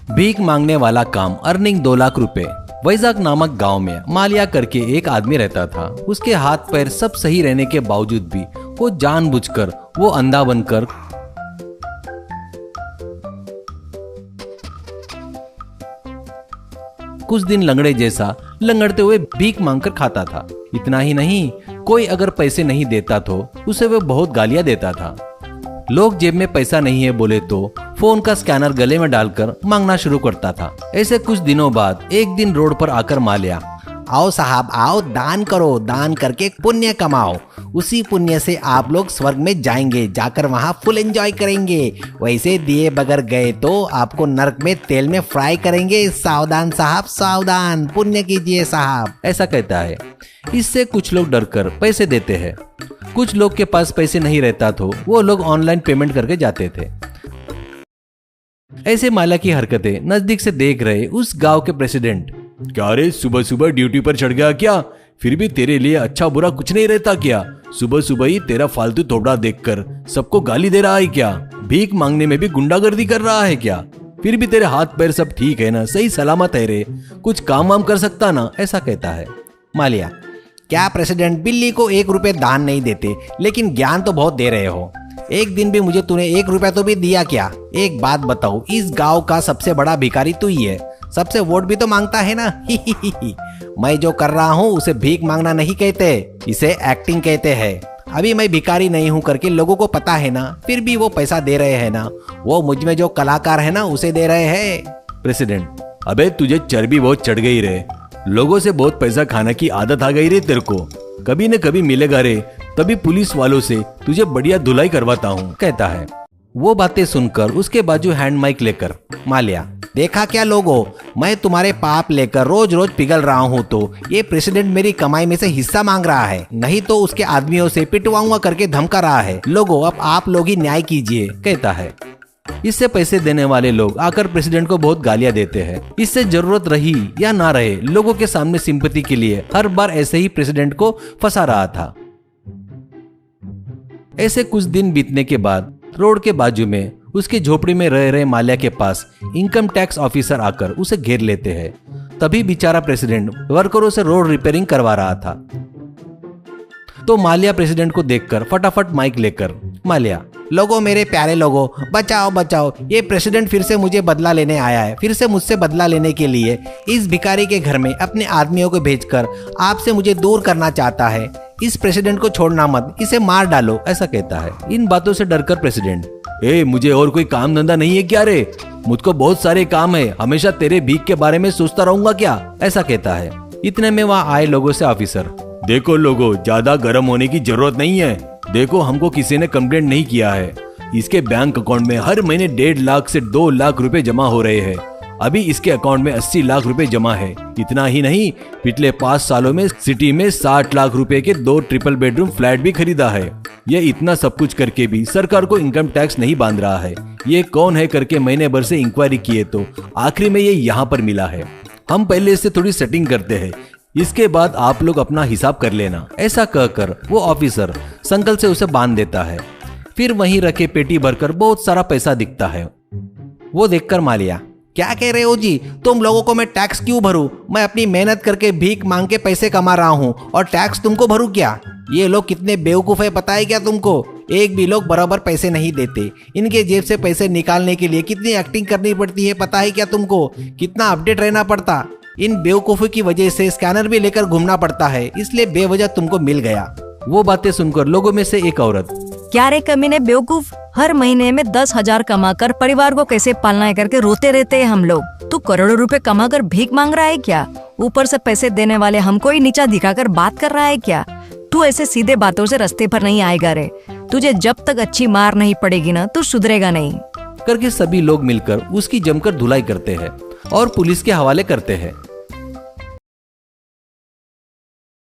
भीख मांगने वाला काम, अर्निंग 2 लाख रुपए। वैजाग नामक गांव में मालिया करके एक आदमी रहता था। उसके हाथ पैर सब सही रहने के बावजूद भी वो जानबूझकर वो अंधा बनकर कुछ दिन लंगड़े जैसा लंगड़ते हुए भीख मांगकर खाता था। इतना ही नहीं, कोई अगर पैसे नहीं देता तो उसे वो बहुत गालियां देता था। लोग जेब में पैसा नहीं है बोले तो फोन का स्कैनर गले में डालकर मांगना शुरू करता था। ऐसे कुछ दिनों बाद एक दिन रोड पर आकर मालिया, आओ साहब आओ, दान करो, दान करके पुण्य कमाओ, उसी पुण्य से आप लोग स्वर्ग में जाएंगे, जाकर वहाँ फुल एंजॉय करेंगे। वैसे दिए बगैर गए तो आपको नरक में तेल में फ्राई करेंगे। सावधान साहब सावधान, पुण्य कीजिए साहब, ऐसा कहता है। इससे कुछ लोग डरकर पैसे देते हैं। कुछ लोग के पास पैसे नहीं रहता तो वो लोग ऑनलाइन पेमेंट करके जाते थे। ऐसे मालिया की हरकतें नजदीक से देख रहे उस गांव के प्रेसिडेंट, क्या रे, सुबह सुबह ड्यूटी पर चढ़ गया क्या? फिर भी तेरे लिए अच्छा बुरा कुछ नहीं रहता क्या? सुबह सुबह ही तेरा फालतू थोबड़ा देखकर सबको गाली दे रहा है क्या? भीख मांगने में भी गुंडागर्दी कर रहा है क्या? फिर भी तेरे हाथ पैर सब ठीक है ना, सही सलामत है रे, कुछ काम वाम कर सकता ना, ऐसा कहता है। मालिया, क्या प्रेसिडेंट बिल्ली को 1 रुपए दान नहीं देते, लेकिन ज्ञान तो बहुत दे रहे हो। एक दिन भी मुझे तूने 1 रुपया तो भी दिया क्या? एक बात बताओ, इस गांव का सबसे बड़ा भिखारी तू ही है, सबसे वोट भी तो मांगता है ना। मैं जो कर रहा हूँ उसे भीख मांगना नहीं कहते, इसे एक्टिंग कहते हैं। अभी मैं भिखारी नहीं हूँ करके लोगों को पता है ना, फिर भी वो पैसा दे रहे हैं ना। वो मुझ में जो कलाकार है ना उसे दे रहे हैं। प्रेसिडेंट, अबे तुझे चर्बी बहुत चढ़ गई रे, लोगों से बहुत पैसा खाने की आदत आ गई रे तेरे को। कभी न कभी मिलेगा रे, तभी पुलिस वालों से तुझे बढ़िया धुलाई करवाता हूँ, कहता है। वो बातें सुनकर उसके बाजू हैंड माइक लेकर, मालिया, देखा क्या लोगों, मैं तुम्हारे पाप लेकर रोज रोज पिघल रहा हूँ तो ये प्रेसिडेंट मेरी कमाई में से हिस्सा मांग रहा है, नहीं तो उसके आदमियों से पिटवाऊंगा करके धमका रहा है। लोगों, अब आप लोग ही न्याय कीजिए, कहता है। इससे पैसे देने वाले लोग आकर प्रेसिडेंट को बहुत गालियां देते हैं। इससे जरूरत रही या ना रहे, लोगों के सामने सिंपैथी के लिए हर बार ऐसे ही प्रेसिडेंट को फंसा रहा था। ऐसे कुछ दिन बीतने के बाद रोड के बाजू में उसकी झोपड़ी में रह रहे मालिया के पास इनकम टैक्स ऑफिसर आकर उसे घेर लेते हैं। तभी बेचारा प्रेसिडेंट वर्करों से रोड रिपेयरिंग करवा रहा था। तो मालिया प्रेसिडेंट को देखकर फटाफट माइक लेकर, मालिया, लोगों, मेरे प्यारे लोगों, बचाओ बचाओ, ये प्रेसिडेंट फिर से मुझे बदला लेने आया है। फिर से मुझसे बदला लेने के लिए इस भिखारी के घर में अपने आदमियों को भेजकर आपसे मुझे दूर करना चाहता है। इस प्रेसिडेंट को छोड़ना मत, इसे मार डालो, ऐसा कहता है। इन बातों से डरकर प्रेसिडेंट, मुझे और कोई काम धंधा नहीं है क्या रे? मुझको बहुत सारे काम है, हमेशा तेरे भीख के बारे में सोचता रहूंगा क्या? ऐसा कहता है। इतने में वहाँ आए लोगों से ऑफिसर, देखो लोगों, ज्यादा गर्म होने की जरूरत नहीं है। देखो, हमको किसी ने कंप्लेंट नहीं किया है। इसके बैंक अकाउंट में हर महीने 1.5 लाख से 2 लाख रुपए जमा हो रहे हैं। अभी इसके अकाउंट में 80 लाख रुपए जमा है। इतना ही नहीं, पिछले 5 सालों में सिटी में 60 लाख रुपए के 2 ट्रिपल बेडरूम फ्लैट भी खरीदा है। ये इतना सब कुछ करके भी सरकार को इनकम टैक्स नहीं बांध रहा है। ये कौन है करके महीने भर से इंक्वायरी किए तो आखिरी में ये यहाँ पर मिला है। हम पहले इससे थोड़ी सेटिंग करते हैं, इसके बाद आप लोग अपना हिसाब कर लेना। ऐसा कहकर वो ऑफिसर संकल से उसे बांध देता है। फिर वहीं रखे पेटी भरकर बहुत सारा पैसा दिखता है। वो देखकर मालिया, क्या कह रहे हो जी, तुम लोगों को मैं टैक्स क्यों भरूं? मैं अपनी मेहनत करके भीख मांग के पैसे कमा रहा हूं और टैक्स तुमको भरूं क्या? ये लोग कितने बेवकूफ है पता है क्या तुमको? एक भी लोग बराबर पैसे नहीं देते। इनके जेब से पैसे निकालने के लिए कितनी एक्टिंग करनी पड़ती है पता है क्या तुमको? कितना अपडेट रहना पड़ता। इन बेवकूफों की वजह से स्कैनर भी लेकर घूमना पड़ता है, इसलिए बेवजह तुमको मिल गया। वो बातें सुनकर लोगों में से एक औरत, क्या रे कमीने बेवकूफ, हर महीने में 10,000 कमाकर परिवार को कैसे पालना है करके रोते रहते हैं हम लोग। तू करोड़ों रुपए कमाकर भीख मांग रहा है क्या? ऊपर से पैसे देने वाले हमको ही नीचा दिखाकर बात कर रहा है क्या? तू ऐसे सीधे बातों से रास्ते पर नहीं आएगा रे। तुझे जब तक अच्छी मार नहीं पड़ेगी ना, तू सुधरेगा नहीं, करके सभी लोग मिलकर उसकी जमकर धुलाई करते हैं और पुलिस के हवाले करते हैं।